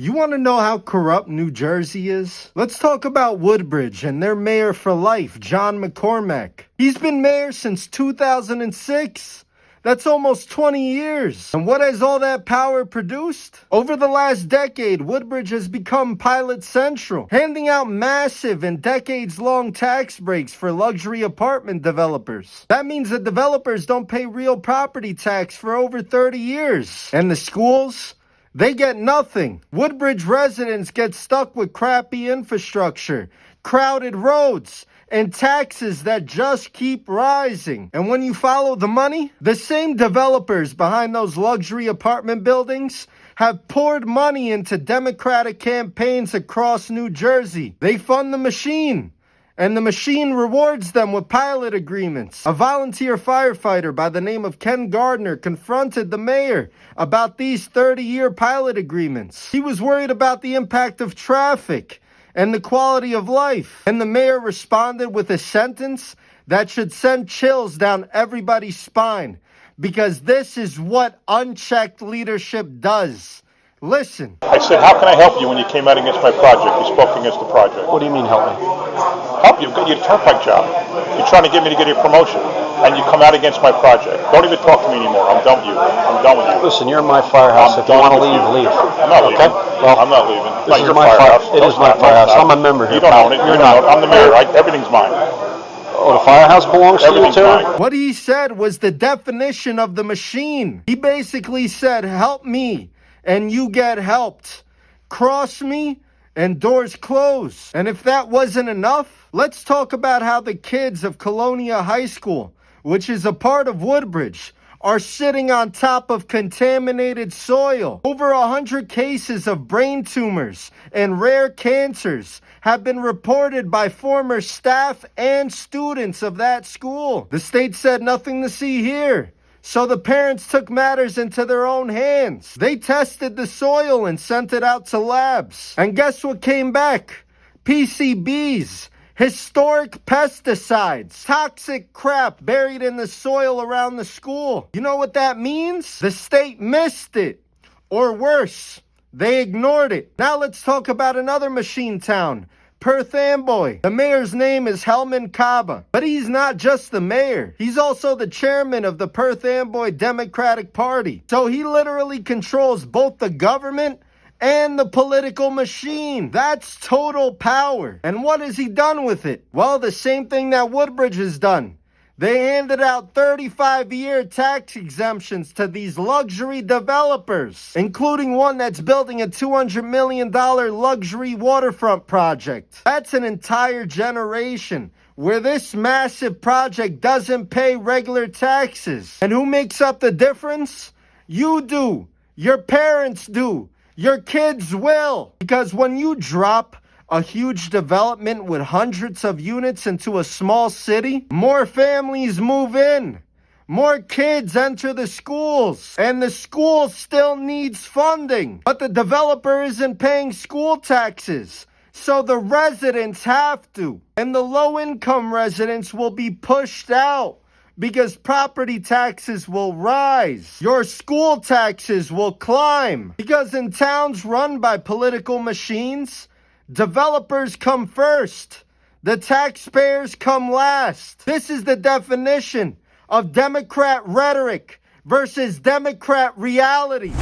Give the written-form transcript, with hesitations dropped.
You want to know how corrupt New Jersey is? Let's talk about Woodbridge and their mayor for life, John McCormack. He's been mayor since 2006. That's almost 20 years. And what has all that power produced? Over the last decade, Woodbridge has become Pilot Central, handing out massive and decades-long tax breaks for luxury apartment developers. That means that developers don't pay real property tax for over 30 years. And the schools? They get nothing. Woodbridge residents get stuck with crappy infrastructure, crowded roads, and taxes that just keep rising. And when you follow the money, the same developers behind those luxury apartment buildings have poured money into Democratic campaigns across New Jersey. They fund the machine, and the machine rewards them with pilot agreements. A volunteer firefighter by the name of Ken Gardner confronted the mayor about these 30-year pilot agreements. He was worried about the impact of traffic and the quality of life. And the mayor responded with a sentence that should send chills down everybody's spine, because this is what unchecked leadership does. Listen. I said, how can I help you when you came out against my project? You spoke against the project. What do you mean help me? Help you? I've got your turnpike job. You're trying to get me to get a promotion, and you come out against my project. Don't even talk to me anymore. I'm done with you. I'm done with you. Listen, you're in my firehouse. If you want to leave, leave. I'm not leaving. Okay? Well, I'm not leaving. This is my firehouse. It is my firehouse. I'm a member here. You don't own it. You're not. I'm the mayor. Everything's mine. Oh, the firehouse belongs to you too? Mine. What he said was the definition of the machine. He basically said, help me, and you get helped. Cross me, and doors close. And if that wasn't enough, let's talk about how the kids of Colonia High School, which is a part of Woodbridge, are sitting on top of contaminated soil. Over 100 cases of brain tumors and rare cancers have been reported by former staff and students of that school. The state said nothing to see here. So the parents took matters into their own hands. They tested the soil and sent it out to labs. And guess what came back? PCBs. Historic pesticides, toxic crap buried in the soil around the school. You know what that means? The state missed it. Or worse, they ignored it. Now let's talk about another machine town, Perth Amboy. The mayor's name is Helman Kaba, but he's not just the mayor. He's also the chairman of the Perth Amboy Democratic Party. So he literally controls both the government and the political machine. That's total power. And what has he done with it? Well, the same thing that Woodbridge has done. They handed out 35-year tax exemptions to these luxury developers, including one that's building a $200 million luxury waterfront project. That's an entire generation where this massive project doesn't pay regular taxes. And who makes up the difference? You do. Your parents do. Your kids will. Because when you drop a huge development with hundreds of units into a small city, more families move in. More kids enter the schools. And the school still needs funding. But the developer isn't paying school taxes. So the residents have to. And the low-income residents will be pushed out, because property taxes will rise. Your school taxes will climb. Because in towns run by political machines, developers come first. The taxpayers come last. This is the definition of Democrat rhetoric versus Democrat reality.